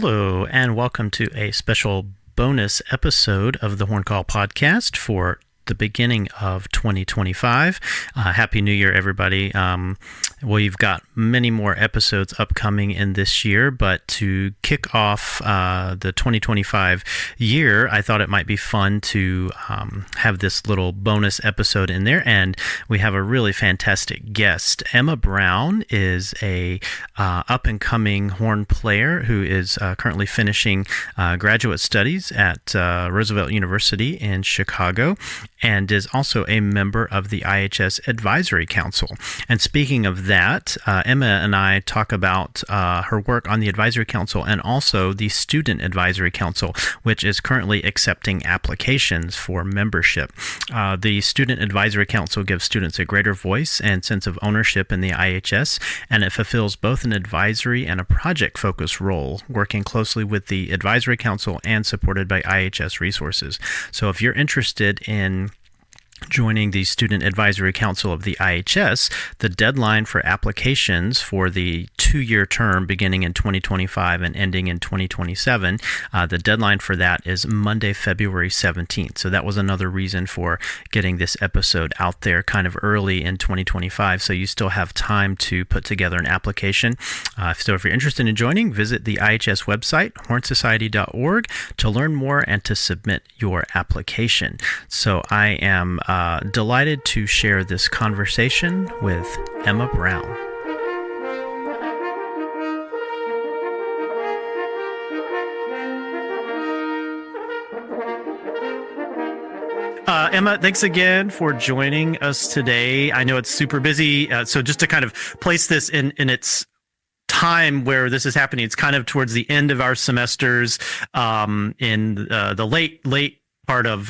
Hello, and welcome to a special bonus episode of the Horn Call podcast for the beginning of 2025. Happy New Year, everybody. We've got many more episodes upcoming in this year, but to kick off the 2025 year, I thought it might be fun to have this little bonus episode in there, and we have a really fantastic guest. Emma Brown is a up-and-coming horn player who is currently finishing graduate studies at Roosevelt University in Chicago, and is also a member of the IHS Advisory Council. And speaking of that, Emma and I talk about her work on the Advisory Council and also the Student Advisory Council, which is currently accepting applications for membership. The Student Advisory Council gives students a greater voice and sense of ownership in the IHS, and it fulfills both an advisory and a project-focused role, working closely with the Advisory Council and supported by IHS resources. So if you're interested in joining the Student Advisory Council of the IHS, the deadline for applications for the 2-year term beginning in 2025 and ending in 2027, the deadline for that is Monday, February 17th. So that was another reason for getting this episode out there kind of early in 2025, so you still have time to put together an application. So if you're interested in joining, visit the IHS website, hornsociety.org, to learn more and to submit your application. So I am delighted to share this conversation with Emma Brown. Emma, thanks again for joining us today. I know it's super busy, so just to kind of place this in its time where this is happening, it's kind of towards the end of our semesters, in the late part of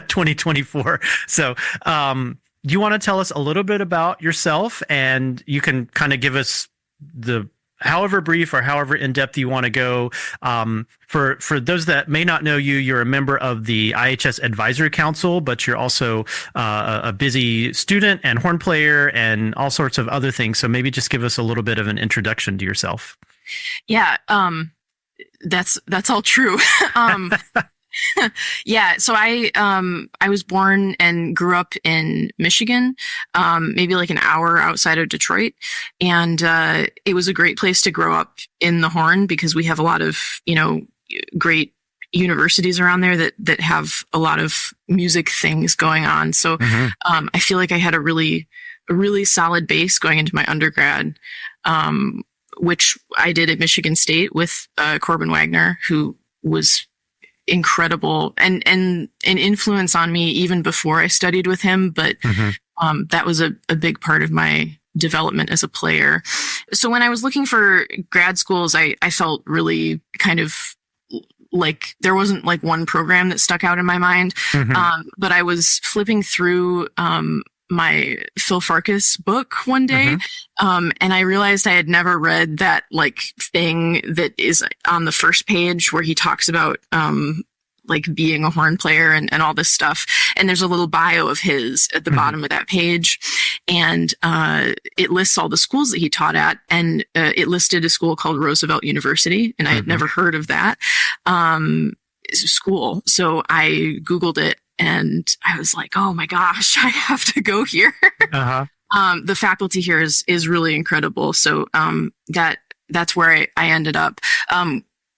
2024. So do you want to tell us a little bit about yourself, and you can kind of give us the however brief or however in-depth you want to go. For those that may not know you, you're a member of the IHS Advisory Council, but you're also a busy student and horn player and all sorts of other things. So maybe just give us a little bit of an introduction to yourself. Yeah, that's all true. Yeah, so I was born and grew up in Michigan, maybe like an hour outside of Detroit, and it was a great place to grow up in the horn because we have a lot of great universities around there that have a lot of music things going on. So I feel like I had a really solid base going into my undergrad, which I did at Michigan State with Corbin Wagner, who was incredible and an influence on me even before I studied with him. But that was a big part of my development as a player. So when I was looking for grad schools, I felt really kind of like there wasn't like one program that stuck out in my mind. But I was flipping through my Phil Farkas book one day, and I realized I had never read that like thing that is on the first page where he talks about like being a horn player and all this stuff. And there's a little bio of his at the bottom of that page, and it lists all the schools that he taught at, and it listed a school called Roosevelt University, and I had never heard of that school. So I Googled it, and I was like, oh my gosh, I have to go here. The faculty here is really incredible. So that's where I ended up.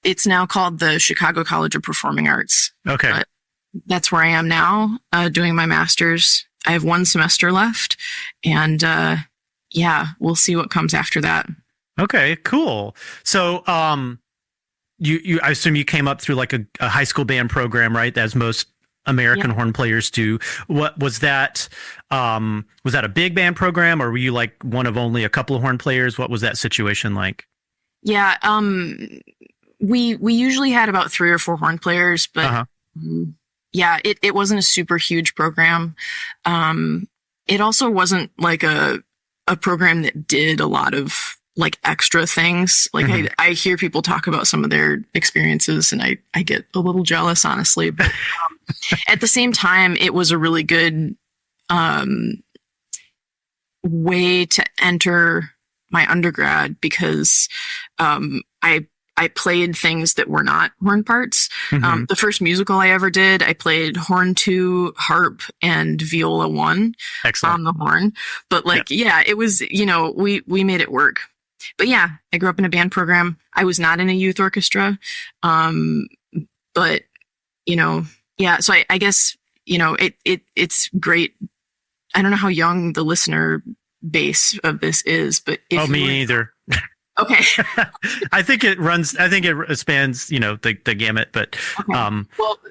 It's now called the Chicago College of Performing Arts. Okay. But that's where I am now, doing my master's. I have 1 semester left, and yeah, we'll see what comes after that. Okay, cool. So you I assume you came up through like a high school band program, right? As most American horn players do. What was that? Was that a big band program, or were you like one of only a couple of horn players? What was that situation like? Yeah, we usually had about 3 or 4 horn players, but yeah, it wasn't a super huge program. It also wasn't like a program that did a lot of like extra things. Like I hear people talk about some of their experiences, and I get a little jealous, honestly, but at the same time, it was a really good way to enter my undergrad because I I played things that were not horn parts. Mm-hmm. The first musical I ever did, I played horn 2, harp, and viola 1 Excellent. on the horn. But like, yeah, it was, we made it work. But yeah, I grew up in a band program. I was not in a youth orchestra. But, yeah, so I guess, it's great. I don't know how young the listener base of this is, but me neither. Okay. I think it spans, the gamut, but,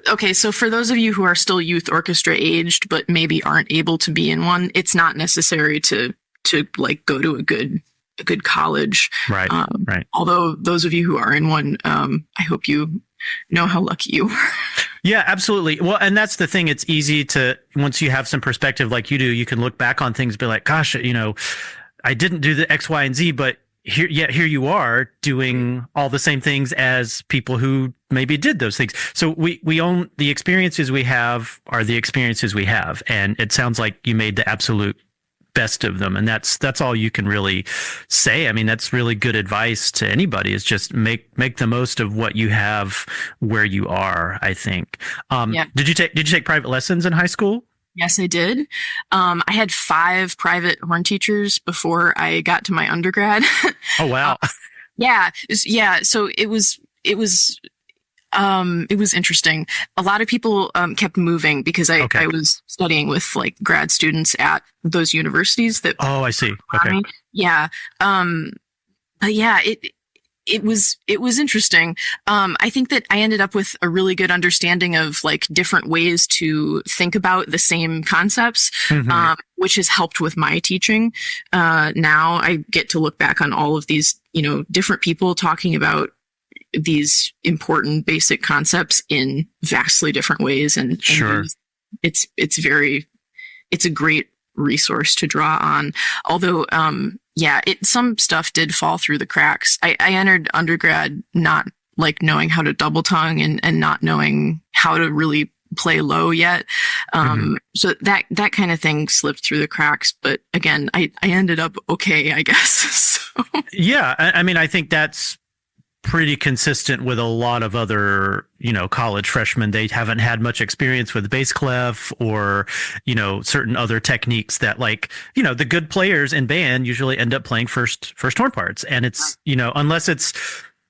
okay. So for those of you who are still youth orchestra aged, but maybe aren't able to be in one, it's not necessary to like go to a good college. Right. Right. Although those of you who are in one, I hope you know how lucky you are. Yeah, absolutely. Well, and that's the thing. It's easy to, once you have some perspective like you do, you can look back on things and be like, gosh, I didn't do the X, Y, and Z, but here you are doing all the same things as people who maybe did those things. So we own the experiences we have are the experiences we have. And it sounds like you made the absolute best of them. And that's all you can really say. I mean, that's really good advice to anybody, is just make the most of what you have where you are, I think. Did you take private lessons in high school? Yes, I did. I had 5 private horn teachers before I got to my undergrad. Oh, wow. Yeah. So it was interesting. A lot of people kept moving because I was studying with like grad students at those universities that. Oh, I see. Okay. Yeah. But yeah, it was interesting. I think that I ended up with a really good understanding of like different ways to think about the same concepts, which has helped with my teaching. Now I get to look back on all of these, different people talking about these important basic concepts in vastly different ways. And sure. It's a great resource to draw on. Although, some stuff did fall through the cracks. I entered undergrad not like knowing how to double tongue and not knowing how to really play low yet. So that kind of thing slipped through the cracks. But again, I ended up okay, I guess. So. Yeah. I mean, I think that's pretty consistent with a lot of other, college freshmen. They haven't had much experience with bass clef or, certain other techniques that like, the good players in band usually end up playing first horn parts. And it's, unless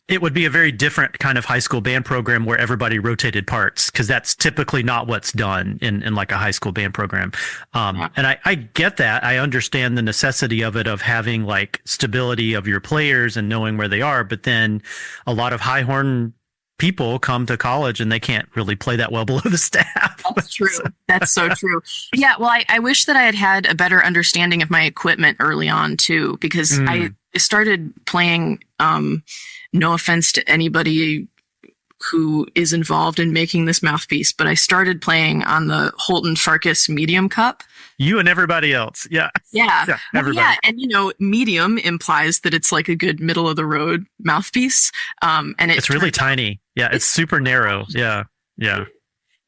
it would be a very different kind of high school band program where everybody rotated parts, because that's typically not what's done in like a high school band program. And I get that. I understand the necessity of it, of having like stability of your players and knowing where they are. But then a lot of high horn people come to college and they can't really play that well below the staff. That's true. That's so true. Yeah. Well, I wish that I had a better understanding of my equipment early on too, because I started playing, no offense to anybody who is involved in making this mouthpiece, but I started playing on the Holton Farkas medium cup. You and everybody else. Yeah. Yeah. Everybody. Yeah. And, medium implies that it's like a good middle of the road mouthpiece. And it's really tiny. Yeah. It's super narrow. Yeah. Yeah.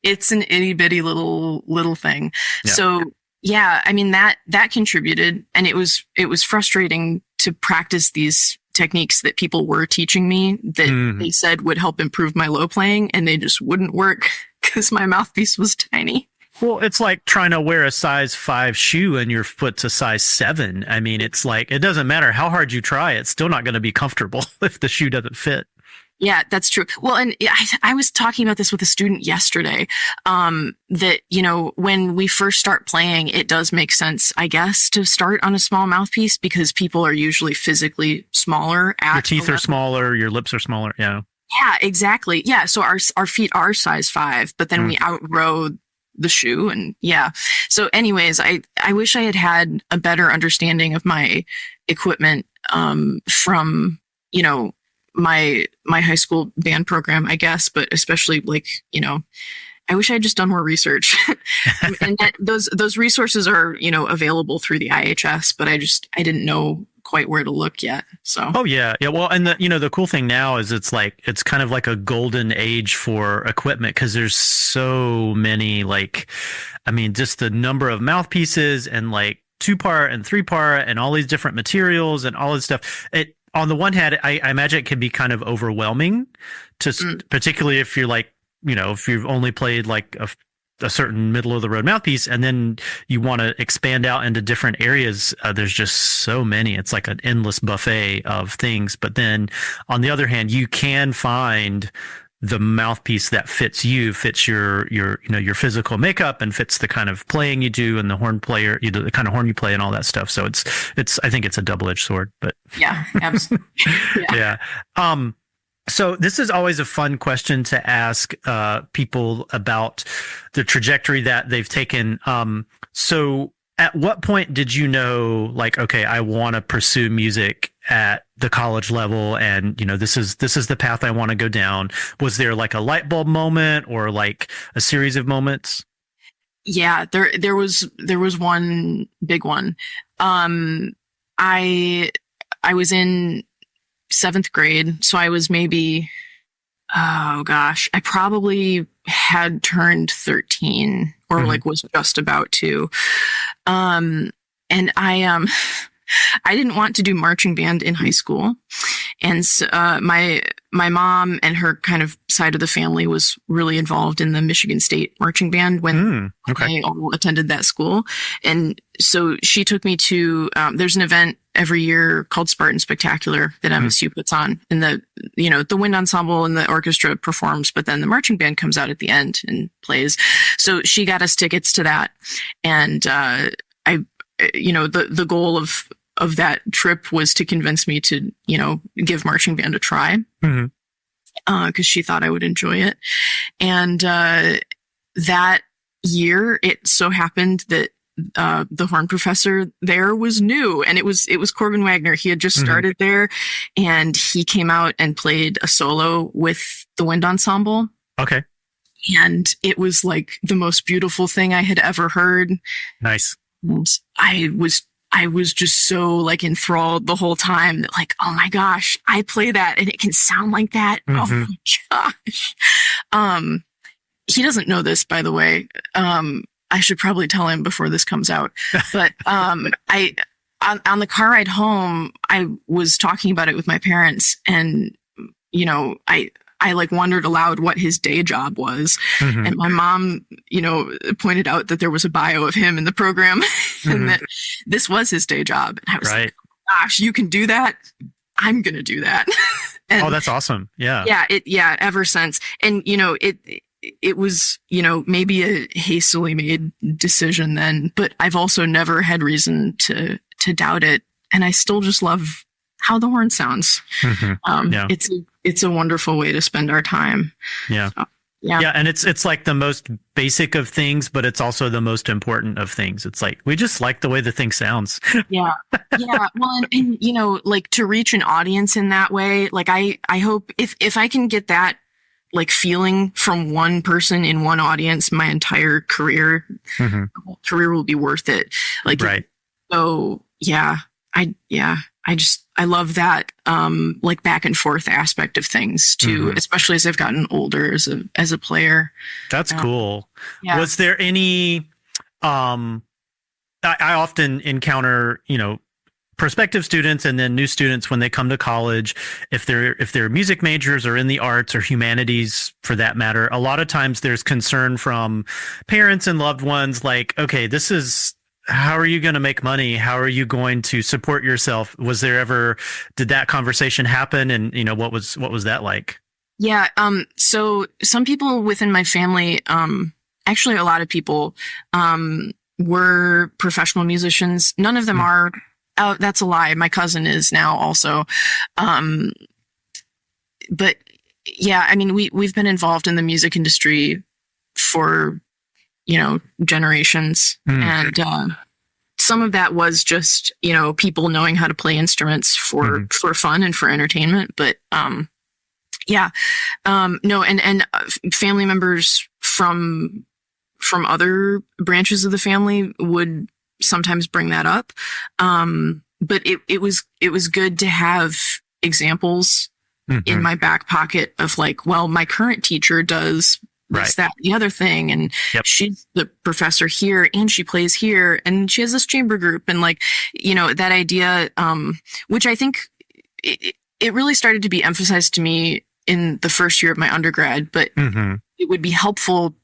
It's an itty bitty little thing. Yeah. So yeah, I mean, that contributed, and it was frustrating to practice these techniques that people were teaching me that they said would help improve my low playing, and they just wouldn't work because my mouthpiece was tiny. Well, it's like trying to wear a size 5 shoe and your foot's a size 7. I mean, it's like, it doesn't matter how hard you try, it's still not going to be comfortable if the shoe doesn't fit. Yeah, that's true. Well, and I was talking about this with a student yesterday, that, when we first start playing, it does make sense, I guess, to start on a small mouthpiece because people are usually physically smaller. Your teeth are smaller, your lips are smaller. Yeah. Yeah, exactly. Yeah. So our feet are size 5, but then we outgrow the shoe. And yeah. So anyways, I wish I had a better understanding of my equipment, from, my high school band program, I guess, but especially like, I wish I had just done more research. And that those resources are, available through the IHS, but I didn't know quite where to look yet. So. Oh yeah. Yeah. Well, and the cool thing now is it's kind of like a golden age for equipment, because there's so many, just the number of mouthpieces and like 2-part and 3-part and all these different materials and all this stuff. on the one hand, I imagine it can be kind of overwhelming particularly if you're like, if you've only played like a certain middle of the road mouthpiece and then you want to expand out into different areas. There's just so many. It's like an endless buffet of things. But then on the other hand, you can find the mouthpiece that fits your physical makeup and fits the kind of playing you do and the horn player, the kind of horn you play and all that stuff. So I think it's a double-edged sword, but yeah, absolutely. Yeah. So this is always a fun question to ask people about the trajectory that they've taken. So at what point did you know, like, okay, I want to pursue music at the college level, and this is the path I want to go down? Was there like a light bulb moment or like a series of moments? Yeah, there was one big one. I was in 7th grade, so I was maybe, oh gosh, I probably had turned 13 or like was just about to. And I didn't want to do marching band in high school. And so, my mom and her kind of side of the family was really involved in the Michigan State marching band when I all attended that school. And so she took me to, there's an event every year called Spartan Spectacular that MSU puts on, and the wind ensemble and the orchestra performs, but then the marching band comes out at the end and plays. So she got us tickets to that. And, the goal of that trip was to convince me to, give marching band a try. Cause she thought I would enjoy it. And, that year it so happened that, the horn professor there was new, and it was Corbin Wagner. He had just started there, and he came out and played a solo with the wind ensemble. Okay. And it was like the most beautiful thing I had ever heard. Nice. And I was just so like enthralled the whole time that like, oh my gosh, I play that and it can sound like that. Oh my gosh. He doesn't know this, by the way. I should probably tell him before this comes out. But on the car ride home, I was talking about it with my parents, and I like wondered aloud what his day job was. And my mom, pointed out that there was a bio of him in the program and that this was his day job. And I was like, oh, gosh, you can do that. I'm going to do that. And that's awesome. Yeah. Yeah. Ever since. And, it was, maybe a hastily made decision then, but I've also never had reason to doubt it. And I still just love how the horn sounds. It's a wonderful way to spend our time. Yeah. So, yeah. And it's like the most basic of things, but it's also the most important of things. It's like, we just like the way the thing sounds. Yeah. Well, and like to reach an audience in that way, like I hope if I can get that like feeling from one person in one audience, my entire career will be worth it. Like, so yeah, I love that, like back and forth aspect of things too, especially as I've gotten older as a player. That's cool. Yeah. Was there any, I often encounter, prospective students and then new students when they come to college, if they're music majors or in the arts or humanities for that matter, a lot of times there's concern from parents and loved ones like, okay, how are you going to make money? How are you going to support yourself? Did that conversation happen? And, what was that like? Yeah. So some people within my family, actually a lot of people, were professional musicians. None of them are. Oh, that's a lie. My cousin is now also. But yeah, I mean, we've been involved in the music industry for, generations. And, some of that was just, people knowing how to play instruments for fun and for entertainment. But, no, and family members from other branches of the family would sometimes bring that up. But it was good to have examples in my back pocket of like, well, my current teacher does this, that, the other thing. And she's the professor here and she plays here and she has this chamber group and like, that idea, which I think it really started to be emphasized to me in the first year of my undergrad, but it would be helpful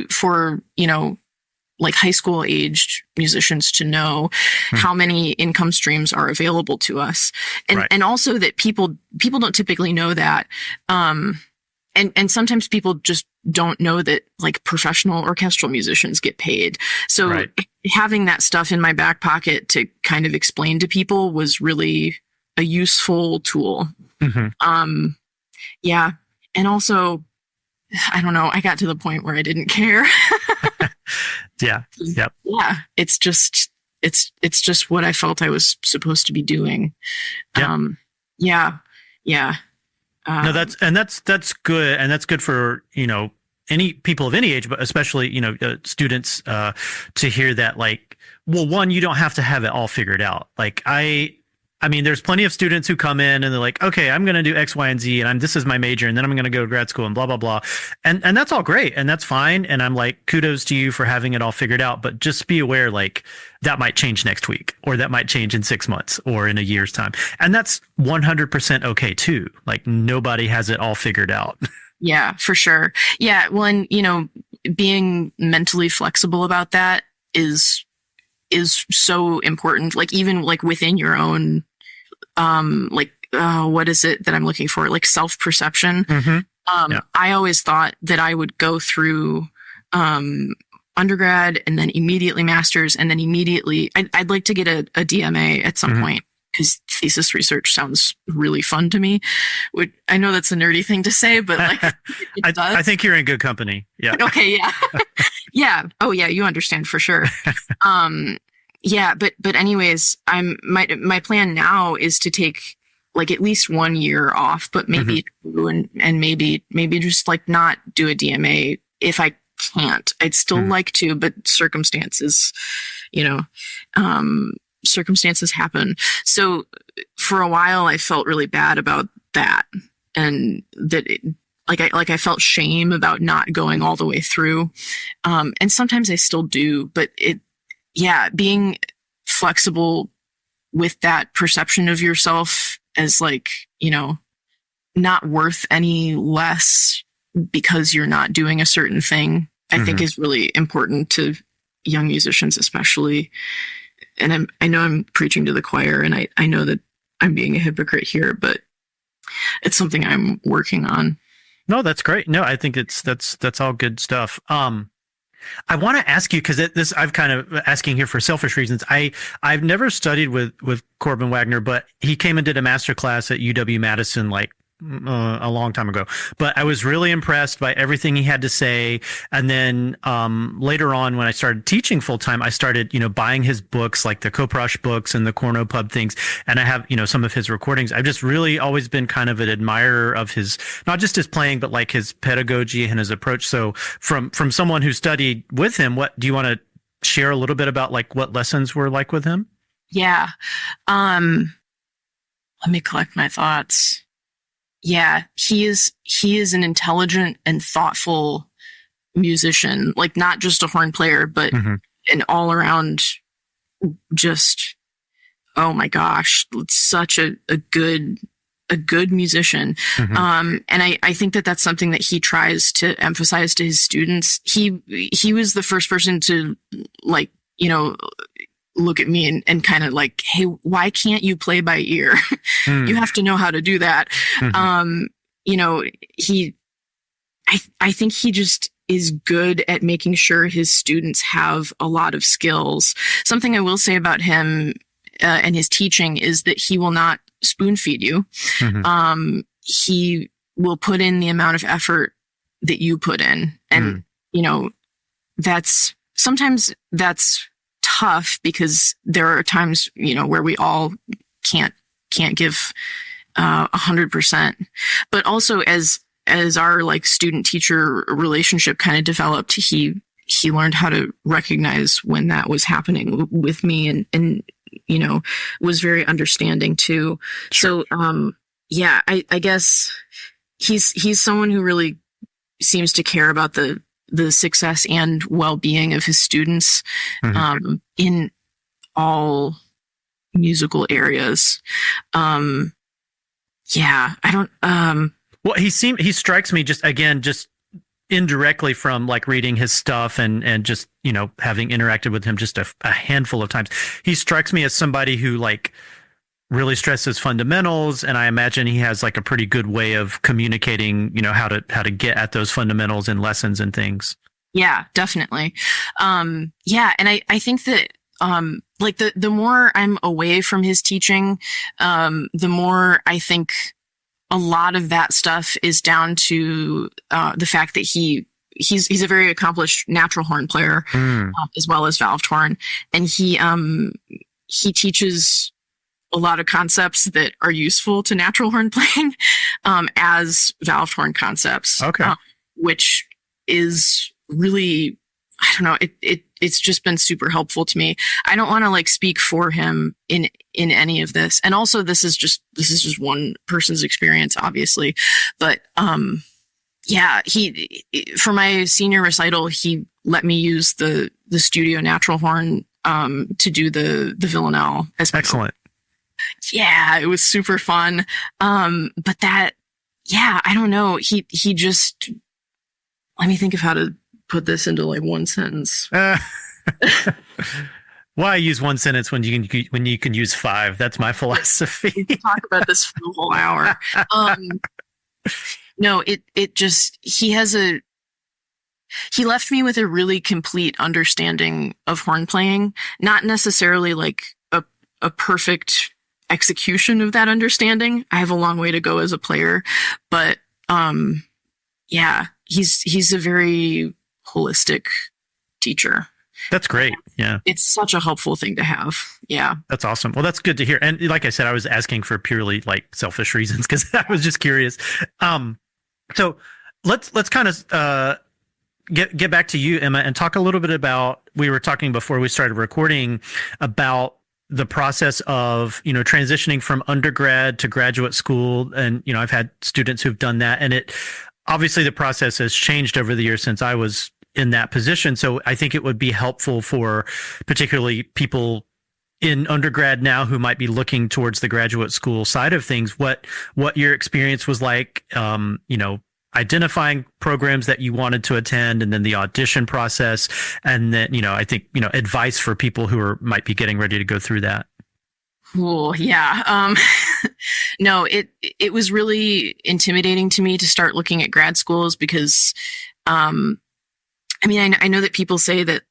for like high school aged musicians to know how many income streams are available to us. And also that people don't typically know that. And sometimes people just don't know that like professional orchestral musicians get paid. So having that stuff in my back pocket to kind of explain to people was really a useful tool. Yeah. And also, I don't know, I got to the point where I didn't care. Yeah. Yep. Yeah. It's just what I felt I was supposed to be doing. Yep. Yeah. No, that's good. And that's good for, any people of any age, but especially, students, to hear that, like, well, one, you don't have to have it all figured out. Like I mean, there's plenty of students who come in and they're like, okay, I'm going to do X, Y, and Z, and this is my major, and then I'm going to go to grad school and blah, blah, blah. And that's all great. And that's fine. And I'm like, kudos to you for having it all figured out. But just be aware, like, that might change next week, or that might change in 6 months or in a year's time. And that's 100% okay too. Like, nobody has it all figured out. Yeah, for sure. Yeah. Well, and, being mentally flexible about that is so important. Like, even like within your own, what is it that I'm looking for? Like self-perception. I always thought that I would go through, undergrad and then immediately master's and then immediately I'd like to get a DMA at some point, because thesis research sounds really fun to me. I know that's a nerdy thing to say, but like, I think you're in good company. Yeah. Okay. Yeah. Yeah. Oh yeah. You understand for sure. Yeah. But anyways, my plan now is to take like at least 1 year off, but maybe two, and maybe just like not do a DMA if I can't. I'd still like to, but circumstances happen. So for a while I felt really bad about that, and that I felt shame about not going all the way through. And sometimes I still do, but being flexible with that perception of yourself as like, not worth any less because you're not doing a certain thing, I think is really important to young musicians, especially. And I know I'm preaching to the choir, and I know that I'm being a hypocrite here, but it's something I'm working on. No, that's great. No, I think that's all good stuff. I want to ask you, because this I've kind of asking here for selfish reasons. I've never studied with Corbin Wagner, but he came and did a master class at UW-Madison like a long time ago. But I was really impressed by everything he had to say. And then later on, when I started teaching full time, I started buying his books, like the Koprosh books and the Corno Pub things. And I have some of his recordings. I've just really always been kind of an admirer of his, not just his playing, but like his pedagogy and his approach. So from someone who studied with him, what do you want to share a little bit about, like, what lessons were like with him? Yeah. Let me collect my thoughts. Yeah, he is an intelligent and thoughtful musician, like not just a horn player, but an all around just, oh my gosh, such a good musician. And I think that that's something that he tries to emphasize to his students. He was the first person to, like, look at me and kind of like, hey, why can't you play by ear? You have to know how to do that. I think he just is good at making sure his students have a lot of skills. Something I will say about him and his teaching is that he will not spoon feed you. He will put in the amount of effort that you put in. And, sometimes that's tough, because there are times, where we all can't give 100%. But also as our like student teacher relationship kind of developed, he learned how to recognize when that was happening with me, and was very understanding too. Sure. So I guess he's someone who really seems to care about the success and well-being of his students in all musical areas. Yeah, I don't, Well, he strikes me just indirectly from like reading his stuff and just, having interacted with him just a handful of times. He strikes me as somebody who like really stresses fundamentals. And I imagine he has like a pretty good way of communicating, how to get at those fundamentals in lessons and things. Yeah, definitely. Yeah. And I think that, like the more I'm away from his teaching, the more I think a lot of that stuff is down to, the fact that he's a very accomplished natural horn player, as well as valved horn. And he teaches a lot of concepts that are useful to natural horn playing, as valved horn concepts. Okay. Which is really, I don't know, it's just been super helpful to me. I don't want to like speak for him in any of this. And also this is just one person's experience, obviously. But, yeah, for my senior recital, he let me use the studio natural horn, to do the villanelle. Excellent. Yeah, it was super fun. But I don't know. He just, let me think of how to put this into like one sentence. Why use one sentence when you can use 5? That's my philosophy. We can talk about this for the whole hour. No, it just, he left me with a really complete understanding of horn playing, not necessarily like a perfect execution of that understanding. I have a long way to go as a player, but, yeah, he's a very holistic teacher. That's great. Yeah. It's such a helpful thing to have. Yeah. That's awesome. Well, that's good to hear. And like I said, I was asking for purely like selfish reasons because I was just curious. So let's kind of get back to you, Emma, and talk a little bit about, we were talking before we started recording about the process of, transitioning from undergrad to graduate school. And, I've had students who've done that, and obviously the process has changed over the years since I was in that position. So I think it would be helpful for particularly people in undergrad now who might be looking towards the graduate school side of things, what your experience was like, identifying programs that you wanted to attend, and then the audition process. And then, I think, advice for people who might be getting ready to go through that. Cool. Yeah. No, it was really intimidating to me to start looking at grad schools because, I know that people say that,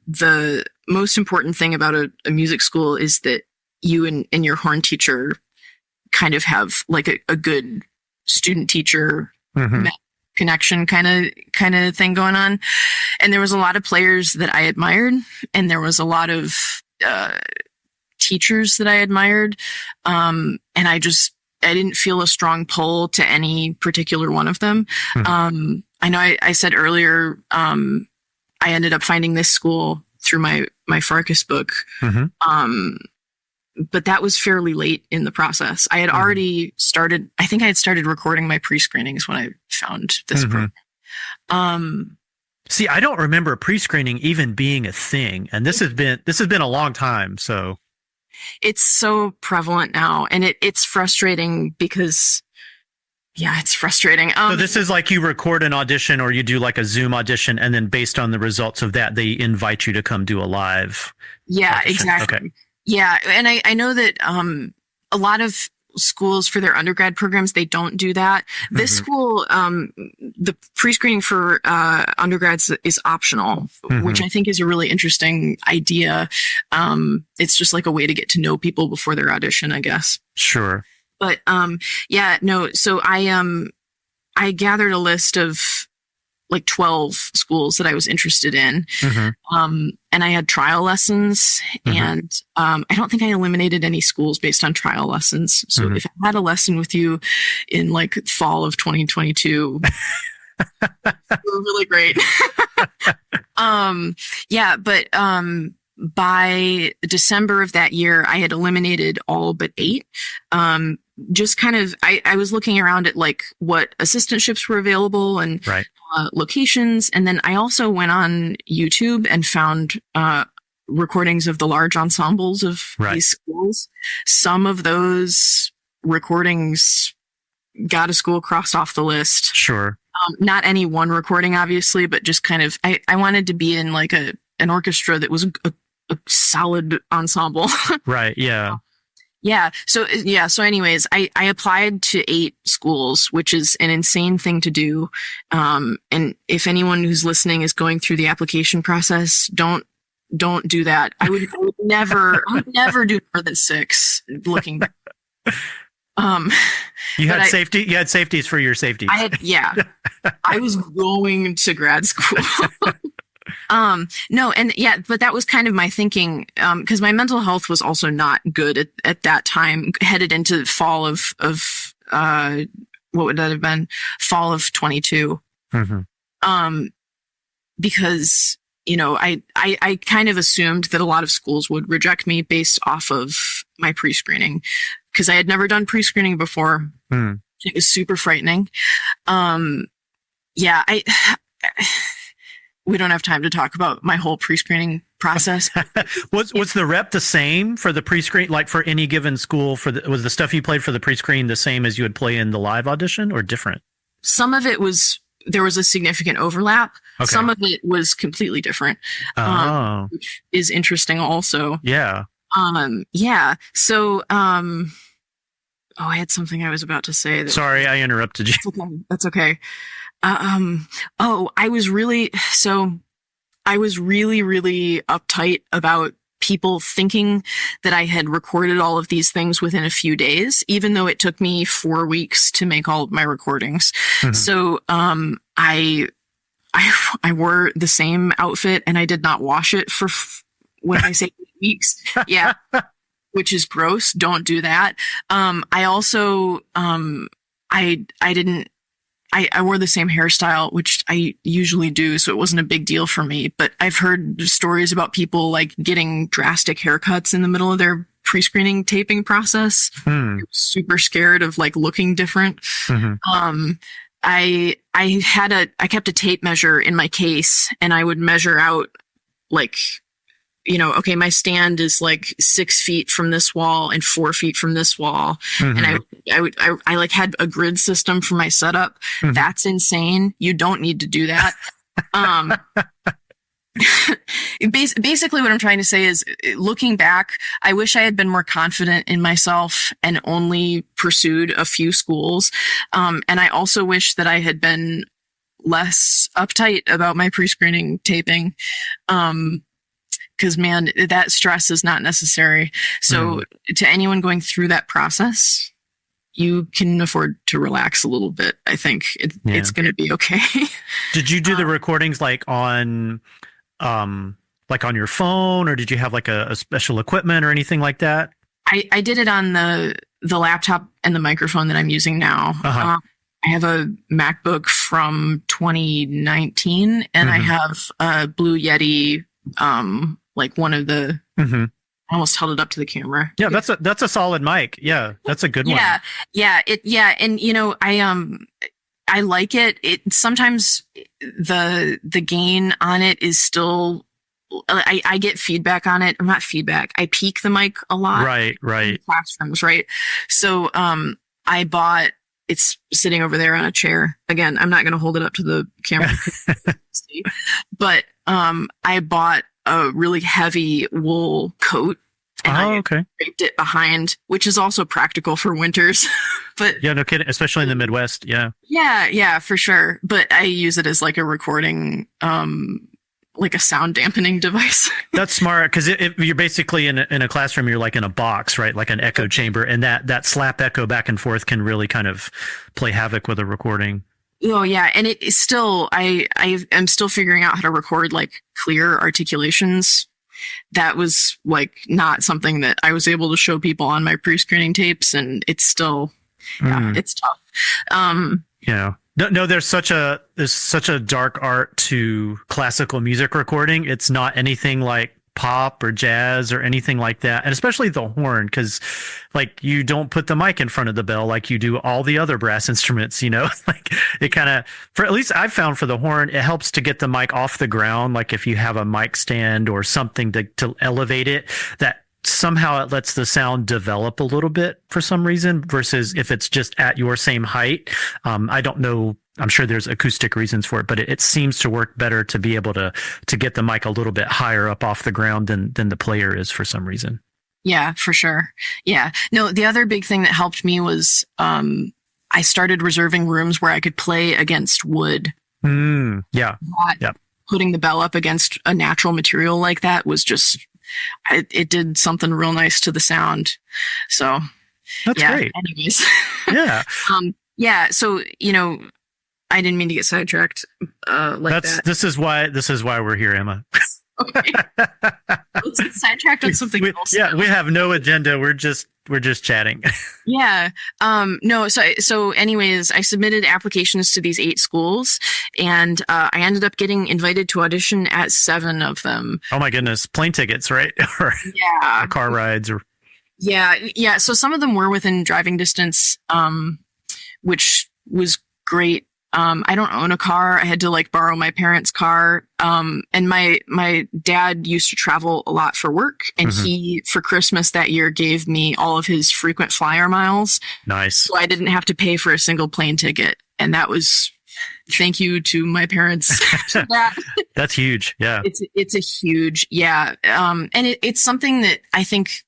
the most important thing about a music school is that you and your horn teacher kind of have like a good student teacher connection kind of thing going on. And there was a lot of players that I admired, and there was a lot of teachers that I admired. And I didn't feel a strong pull to any particular one of them. I know I said earlier, I ended up finding this school through my Farkas book. But that was fairly late in the process. I had already started, I think I had started recording my pre-screenings when I found this program. See, I don't remember pre-screening even being a thing. And this has been a long time. So it's so prevalent now, and it's frustrating because, yeah, it's frustrating. So this is like you record an audition, or you do like a Zoom audition, and then based on the results of that, they invite you to come do a live. Yeah, audition. exactly. Okay. Yeah. And I know that, a lot of schools for their undergrad programs, they don't do that. This school, the pre-screening for, undergrads is optional, which I think is a really interesting idea. It's just like a way to get to know people before their audition, I guess. Sure. But, yeah, no. So I gathered a list of like 12 schools that I was interested in. And I had trial lessons, and I don't think I eliminated any schools based on trial lessons. So if I had a lesson with you in like fall of 2022, they were really great. Yeah, but by December of that year, I had eliminated all but 8. Just kind of, I was looking around at like what assistantships were available and locations. And then I also went on YouTube and found recordings of the large ensembles of these schools. Some of those recordings got a school crossed off the list. Sure. Not any one recording, obviously, but just kind of, I wanted to be in like an orchestra that was a solid ensemble. Right. Yeah. Yeah. So anyways, I applied to 8 schools, which is an insane thing to do. And if anyone who's listening is going through the application process, don't do that. I would never do more than 6 looking back. You had safeties for your safety. I was going to grad school. No, and yeah, but that was kind of my thinking, because my mental health was also not good at that time, headed into fall of what would that have been? Fall of 22. Mm-hmm. Because, I kind of assumed that a lot of schools would reject me based off of my pre-screening, because I had never done pre-screening before. Mm. It was super frightening. We don't have time to talk about my whole pre-screening process. Was the rep the same for the pre-screen, like for any given school? Was the stuff you played for the pre-screen the same as you would play in the live audition, or different? Some of it was, there was a significant overlap. Okay. Some of it was completely different, which is interesting also. Yeah. So, I had something I was about to say. Sorry, I interrupted you. That's okay. I was really uptight about people thinking that I had recorded all of these things within a few days, even though it took me 4 weeks to make all of my recordings. Mm-hmm. So, I wore the same outfit and I did not wash it for when I say weeks. Yeah. Which is gross. Don't do that. I also, I wore the same hairstyle, which I usually do, so it wasn't a big deal for me. But I've heard stories about people like getting drastic haircuts in the middle of their pre-screening taping process. Super scared of like looking different. Mm-hmm. I kept a tape measure in my case, and I would measure out like, okay, my stand is like 6 feet from this wall and 4 feet from this wall. Mm-hmm. And I like had a grid system for my setup. Mm-hmm. That's insane. You don't need to do that. Basically what I'm trying to say is, looking back, I wish I had been more confident in myself and only pursued a few schools. And I also wish that I had been less uptight about my pre-screening taping. Because, man, that stress is not necessary. So to anyone going through that process, you can afford to relax a little bit. I think it's going to be okay. Did you do the recordings like on your phone, or did you have like a special equipment or anything like that? I did it on the laptop and the microphone that I'm using now. Uh-huh. I have a MacBook from 2019, and I have a Blue Yeti, like one of the, I almost held it up to the camera. Yeah, that's a solid mic. Yeah, that's a good one. Yeah. And I like it. It sometimes the gain on it is still, I get feedback on it. Not feedback. I peak the mic a lot. Right. In classrooms, right? So, it's sitting over there on a chair. Again, I'm not going to hold it up to the camera. But, I bought a really heavy wool coat, and I draped it behind, which is also practical for winters. But yeah, no kidding, especially in the Midwest. Yeah, for sure. But I use it as like a recording, like a sound dampening device. That's smart, because you're basically in a classroom, you're like in a box, right? Like an echo chamber, and that slap echo back and forth can really kind of play havoc with a recording. Oh yeah, and it is still, I am still figuring out how to record like clear articulations. That was like not something that I was able to show people on my pre-screening tapes, and it's still, it's tough. Yeah. No, there's such a dark art to classical music recording. It's not anything like pop or jazz or anything like that. And especially the horn, because like you don't put the mic in front of the bell like you do all the other brass instruments, like it kind of, for at least I've found for the horn, it helps to get the mic off the ground. Like if you have a mic stand or something to elevate it, that somehow it lets the sound develop a little bit for some reason versus if it's just at your same height. I don't know. I'm sure there's acoustic reasons for it, but it seems to work better to be able to get the mic a little bit higher up off the ground than the player is for some reason. Yeah, for sure. Yeah. No, the other big thing that helped me was I started reserving rooms where I could play against wood. Yeah. Putting the bell up against a natural material like that was just, it did something real nice to the sound. So that's great. Anyways. Yeah. Yeah. So, I didn't mean to get sidetracked that. This is why we're here, Emma. Okay. Let's get sidetracked on something else. Yeah, we have no agenda. We're just chatting. Yeah. No. So anyways, I submitted applications to these 8 schools, and I ended up getting invited to audition at 7 of them. Oh my goodness, plane tickets, right? Or car rides, or yeah. So some of them were within driving distance, which was great. I don't own a car. I had to borrow my parents' car. And my dad used to travel a lot for work, and he, for Christmas that year, gave me all of his frequent flyer miles. Nice. So I didn't have to pay for a single plane ticket. And that was, thank you to my parents for that. That's huge. Yeah. It's a huge, yeah. And it's something that I think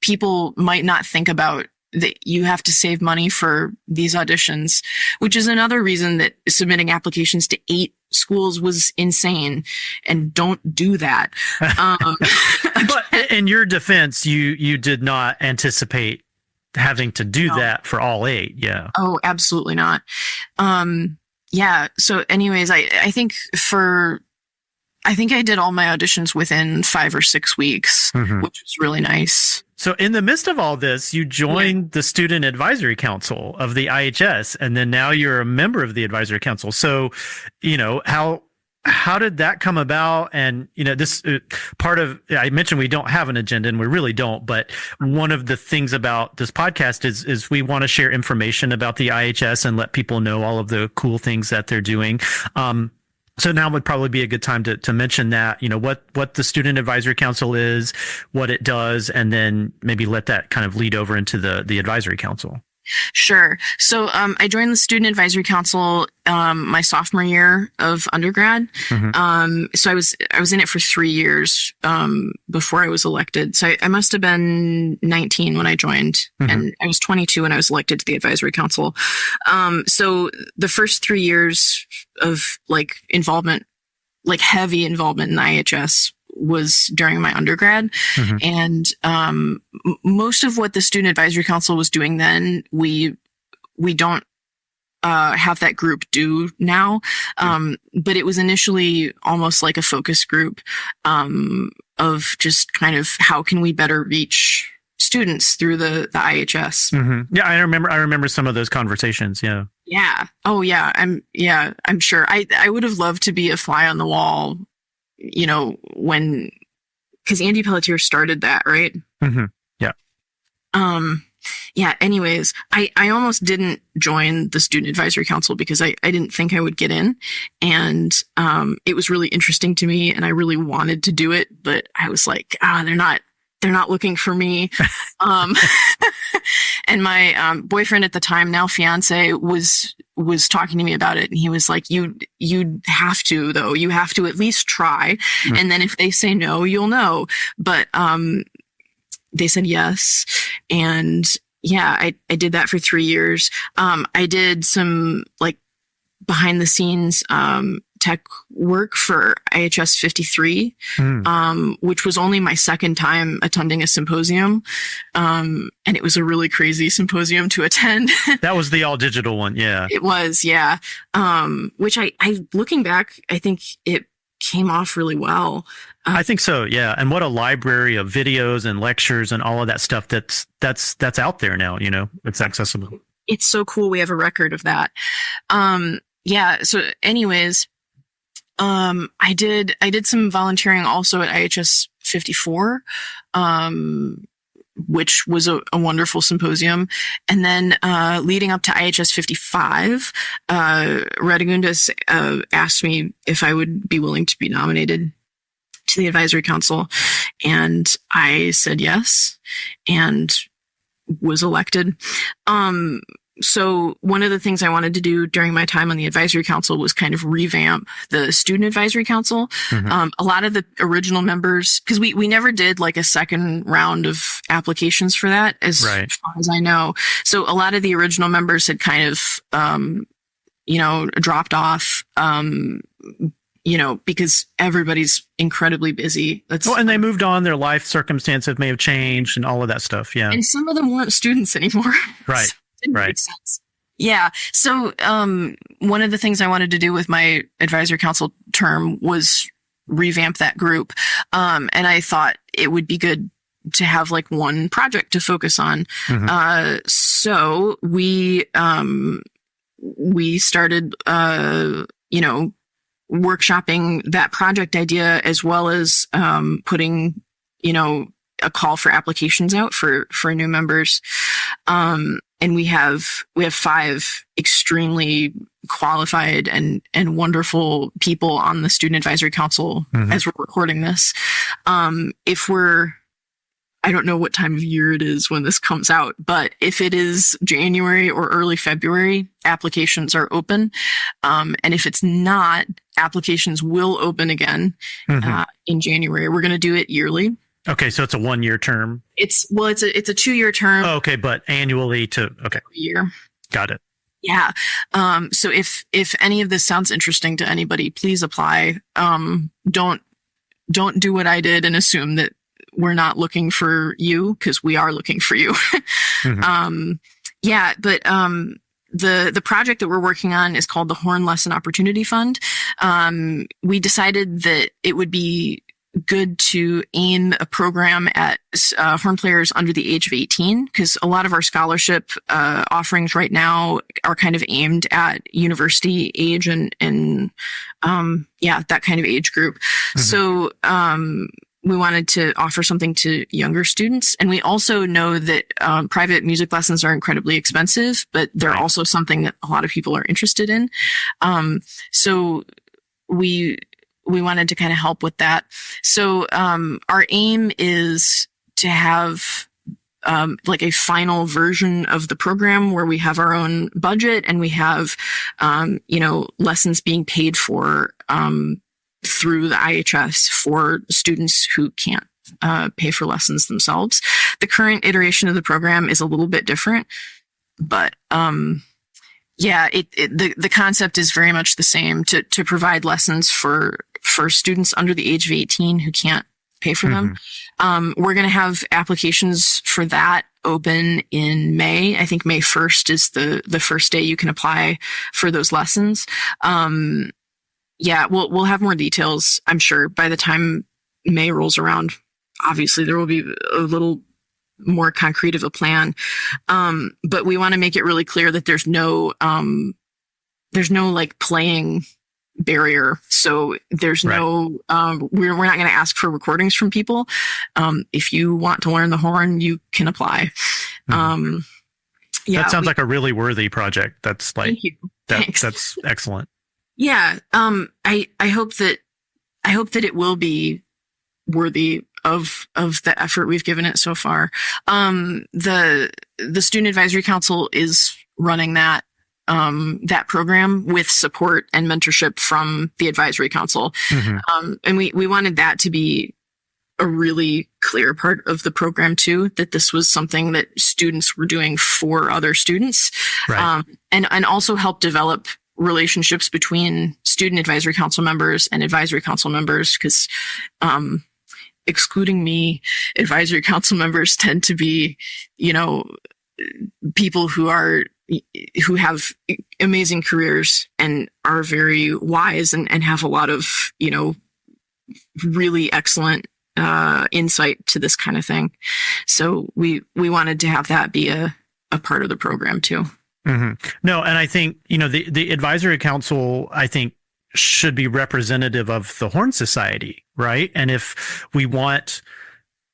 people might not think about, that you have to save money for these auditions, which is another reason that submitting applications to 8 schools was insane, and don't do that. But in your defense, you did not anticipate having to do that for all 8. Yeah. Oh, absolutely not. Yeah. So anyways, I think I did all my auditions within 5 or 6 weeks, which was really nice. So in the midst of all this, you joined the Student Advisory Council of the IHS, and then now you're a member of the Advisory Council. So, how did that come about? And, this part of, I mentioned we don't have an agenda, and we really don't, but one of the things about this podcast is we want to share information about the IHS and let people know all of the cool things that they're doing. So now would probably be a good time to mention that, what the Student Advisory Council is, what it does, and then maybe let that kind of lead over into the Advisory Council. Sure. So I joined the Student Advisory Council my sophomore year of undergrad. So I was in it for 3 years before I was elected. So I must have been 19 when I joined, and I was 22 when I was elected to the Advisory Council. So the first 3 years of involvement, heavy involvement in IHS, was during my undergrad. And most of what the Student Advisory Council was doing then, we don't have that group do now. But it was initially almost like a focus group of just kind of how can we better reach students through the IHS. Yeah, I remember some of those conversations. Yeah. Yeah. Oh yeah. I'm sure. I would have loved to be a fly on the wall, because Andy Pelletier started that, right? Yeah. Yeah. Anyways, I almost didn't join the Student Advisory Council because I didn't think I would get in. And, it was really interesting to me, and I really wanted to do it, but I was like, they're not looking for me. And my, boyfriend at the time, now fiance, was talking to me about it, and he was like, you have to, though. You have to at least try. And then if they say no, you'll know. But, they said yes. And yeah, I did that for 3 years. I did some behind the scenes, tech work for IHS 53, which was only my second time attending a symposium. And it was a really crazy symposium to attend. That was the all digital one. Yeah, it was. Yeah. Which I looking back, I think it came off really well. I think so. Yeah. And what a library of videos and lectures and all of that stuff that's out there now, it's accessible. It's so cool. We have a record of that. Yeah. So anyways, I did some volunteering also at IHS 54, which was a wonderful symposium. And then, leading up to IHS 55, Radagundis, asked me if I would be willing to be nominated to the Advisory Council. And I said yes and was elected. So one of the things I wanted to do during my time on the advisory council was kind of revamp the student advisory council. A lot of the original members, because we never did like a second round of applications for that, as far as I know. So a lot of the original members had kind of, dropped off, because everybody's incredibly busy. And they moved on. Their life circumstances may have changed and all of that stuff. Yeah. And some of them weren't students anymore. Right. So it didn't make sense. Yeah. So, one of the things I wanted to do with my advisory council term was revamp that group. And I thought it would be good to have like one project to focus on. So we started, workshopping that project idea, as well as putting, a call for applications out for new members. And we have 5 extremely qualified and wonderful people on the Student Advisory Council as we're recording this. I don't know what time of year it is when this comes out, but if it is January or early February, applications are open. And if it's not, applications will open again in January. We're going to do it yearly. Okay, so it's a 1-year term. It's a 2-year term. Oh, okay, but annually a year. Got it. Yeah. So if any of this sounds interesting to anybody, please apply. Don't do what I did and assume that we're not looking for you, because we are looking for you. The project that we're working on is called the Horn Lesson Opportunity Fund. We decided that it would be good to aim a program at horn players under the age of 18, because a lot of our scholarship offerings right now are kind of aimed at university age and that kind of age group. So we wanted to offer something to younger students. And we also know that private music lessons are incredibly expensive, but they're also something that a lot of people are interested in. So we wanted to kind of help with that. So our aim is to have like a final version of the program where we have our own budget and we have lessons being paid for through the IHS for students who can't pay for lessons themselves. The current iteration of the program is a little bit different, but the concept is very much the same, to provide lessons for students under the age of 18 who can't pay for them. We're going to have applications for that open in May. I think May 1st is the first day you can apply for those lessons. We'll have more details, I'm sure, by the time May rolls around. Obviously, there will be a little more concrete of a plan. But we want to make it really clear that there's no like playing barrier. So there's no, we're not going to ask for recordings from people. If you want to learn the horn, you can apply. That sounds like a really worthy project. That's like, thank you. That's excellent. Yeah. I hope that it will be worthy of the effort we've given it so far. The Student Advisory Council is running that program with support and mentorship from the Advisory Council. And we wanted that to be a really clear part of the program too, that this was something that students were doing for other students. And also help develop relationships between Student Advisory Council members and Advisory Council members, because excluding me, Advisory Council members tend to be, people who have amazing careers and are very wise and have a lot of, really excellent insight to this kind of thing. So we wanted to have that be a part of the program too. No, and I think, the Advisory Council, I think, should be representative of the Horn Society, right? And if we want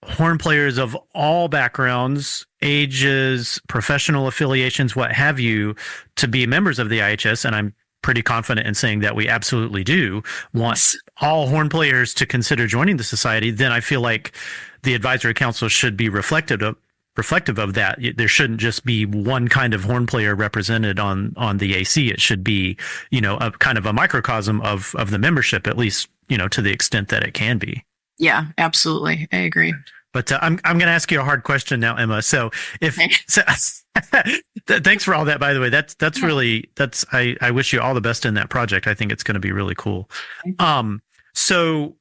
horn players of all backgrounds, ages, professional affiliations, what have you, to be members of the IHS, and I'm pretty confident in saying that we absolutely do want all horn players to consider joining the society, then I feel like the advisory council should be reflective of that. There shouldn't just be one kind of horn player represented on the AC. It should be, a kind of a microcosm of the membership, at least, to the extent that it can be. Yeah, absolutely. I agree. But I'm going to ask you a hard question now, Emma. So thanks for all that, by the way. I wish you all the best in that project. I think it's going to be really cool. So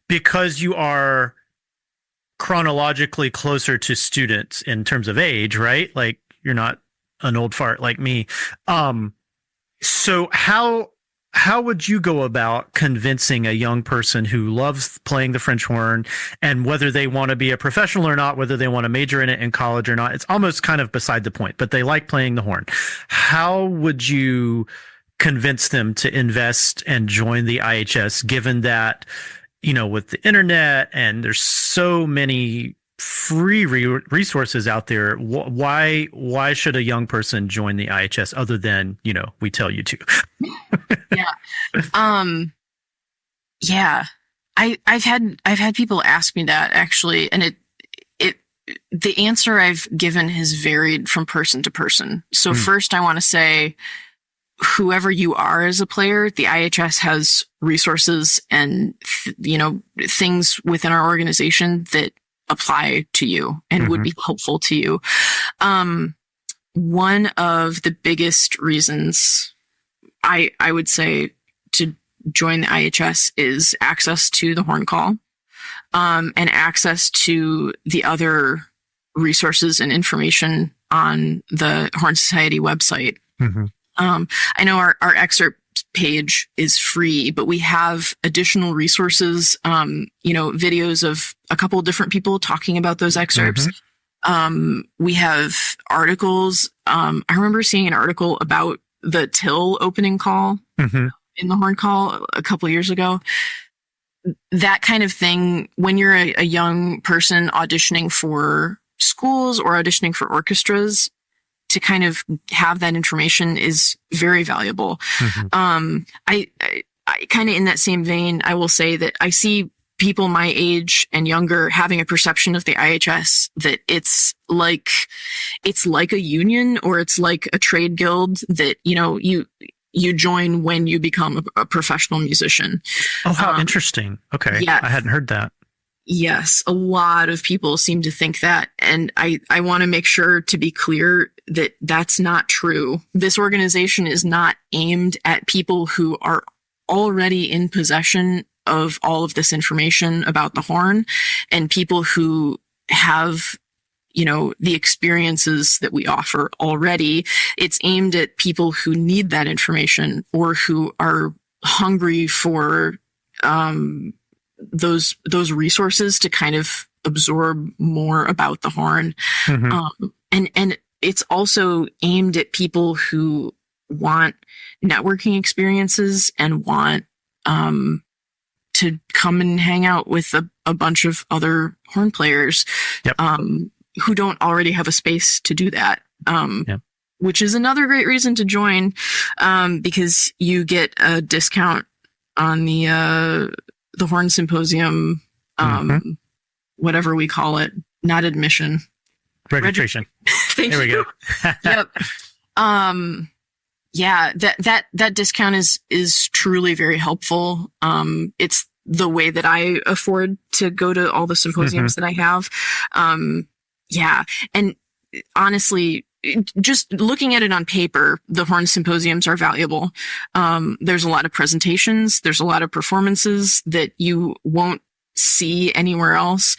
because you are chronologically closer to students in terms of age, right? Like you're not an old fart like me. So how would you go about convincing a young person who loves playing the French horn, and whether they want to be a professional or not, whether they want to major in it in college or not, it's almost kind of beside the point, but they like playing the horn. How would you convince them to invest and join the IHS, given that, with the internet and there's so many free resources out there, why should a young person join the IHS other than, we tell you to? Yeah. I've had people ask me that, actually, and the answer I've given has varied from person to person. So first I want to say, whoever you are as a player, the IHS has resources and, things within our organization that apply to you and would be helpful to you. One of the biggest reasons I would say to join the IHS is access to the horn call, and access to the other resources and information on the Horn Society website. I know our excerpt page is free, but we have additional resources, videos of a couple of different people talking about those excerpts. We have articles. I remember seeing an article about the till opening call in the horn call a couple of years ago. That kind of thing, when you're a young person auditioning for schools or auditioning for orchestras, to kind of have that information is very valuable. I kind of, in that same vein, I will say that I see people my age and younger having a perception of the IHS that it's like a union, or it's like a trade guild that, you join when you become a professional musician. Oh, how interesting. Okay. Yeah. I hadn't heard that. Yes, a lot of people seem to think that. And I want to make sure to be clear that that's not true. This organization is not aimed at people who are already in possession of all of this information about the horn, and people who have, the experiences that we offer already. It's aimed at people who need that information, or who are hungry for, those resources to kind of absorb more about the horn. And it's also aimed at people who want networking experiences and want to come and hang out with a bunch of other horn players who don't already have a space to do that. Which is another great reason to join, because you get a discount on the Horn Symposium, whatever we call it, not admission. Registration. There we go. Yep. That discount is truly very helpful. It's the way that I afford to go to all the symposiums that I have. And honestly, just looking at it on paper, the Horn Symposiums are valuable. There's a lot of presentations. There's a lot of performances that you won't see anywhere else.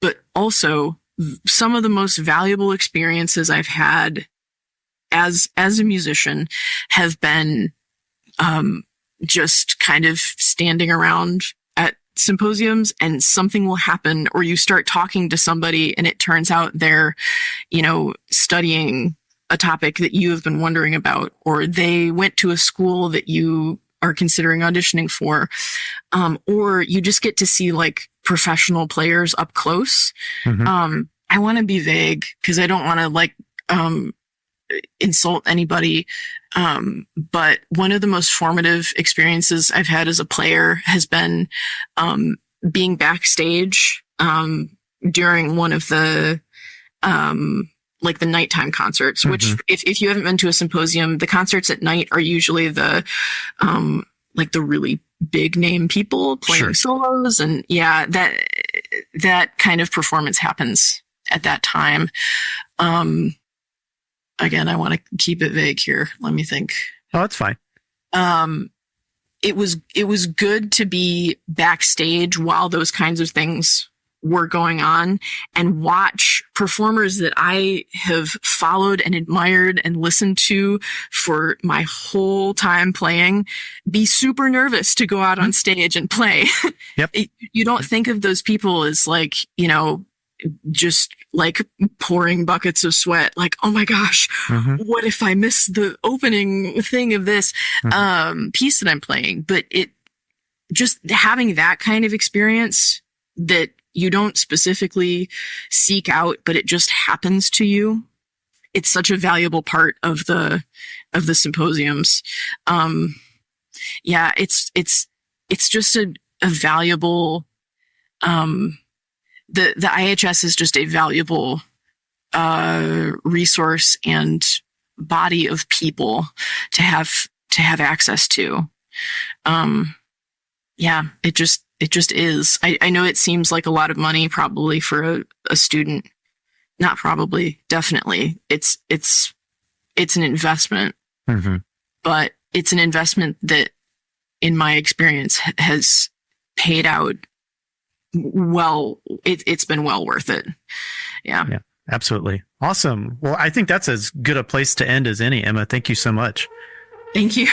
But also, some of the most valuable experiences I've had as a musician have been just kind of standing around at symposiums, and something will happen, or you start talking to somebody and it turns out they're, studying a topic that you have been wondering about, or they went to a school that you are considering auditioning for, or you just get to see like professional players up close. I want to be vague because I don't want to insult anybody. But one of the most formative experiences I've had as a player has been, being backstage, during one of the, like the nighttime concerts, which if you haven't been to a symposium, the concerts at night are usually the, like the really big name people playing solos. And yeah, that kind of performance happens at that time. Again, I want to keep it vague here. Let me think. Oh, that's fine. It was good to be backstage while those kinds of things were going on and watch performers that I have followed and admired and listened to for my whole time playing be super nervous to go out on stage and play. Yep. You don't think of those people as like, you know, just like pouring buckets of sweat, like, oh my gosh, what if I miss the opening thing of this piece that I'm playing? But it just having that kind of experience that you don't specifically seek out, but it just happens to you. It's such a valuable part of the symposiums. Yeah, it's just a valuable, the IHS is just a valuable, resource and body of people to have access to. Yeah, it just is. I know it seems like a lot of money probably for a student. Not probably, definitely. It's an investment, but it's an investment that in my experience has paid out well. It's been well worth it. Yeah, absolutely. Awesome. Well, I think that's as good a place to end as any, Emma. Thank you so much. Thank you.